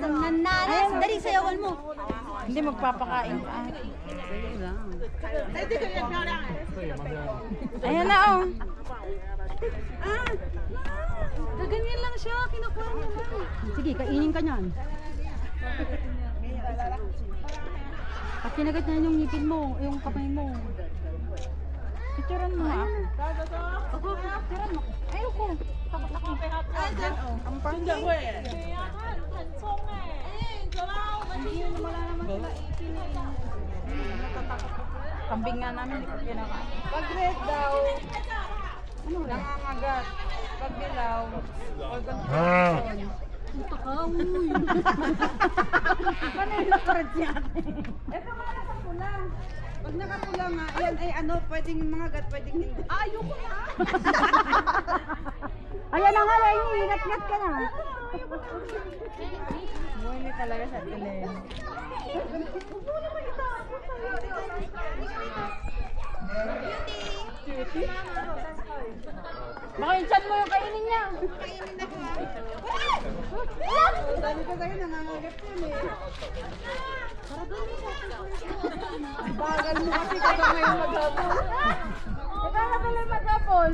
Nanas, dali sayawan mo. Hindi magpapakain ka. Ayan na oh. Gaganyan lang siya, kinukuha niya lang. Sige, kainin ka niyan. Pag kinagat niya yung ngipin mo, yung kamay mo. Picturean mo ha. Ako, picturean mo. Ayoko. Takot ako. Ay, dyan oh. Ang pangit. Wala naman sila ipin eh. Kambing nga namin, hindi ko kinakain. Pag red daw, Ano rin? nangangagat. Pag dilaw, organ Puta ka, uy. Ano yung nakarad niya? Ito mga nasa pula. Pag nakapula nga, yan ay ano, pwedeng mga gat, pwedeng hindi. Ayoko na. Ayan na nga, ingat-ngat ka na. Buhay talaga sa tilen. Baka yung chan mo yung kainin niya. Dami ko kayo nangangagat yun eh. Bagal mo kasi kaya ngayon maghapon. Ikaw na tuloy mag-apol.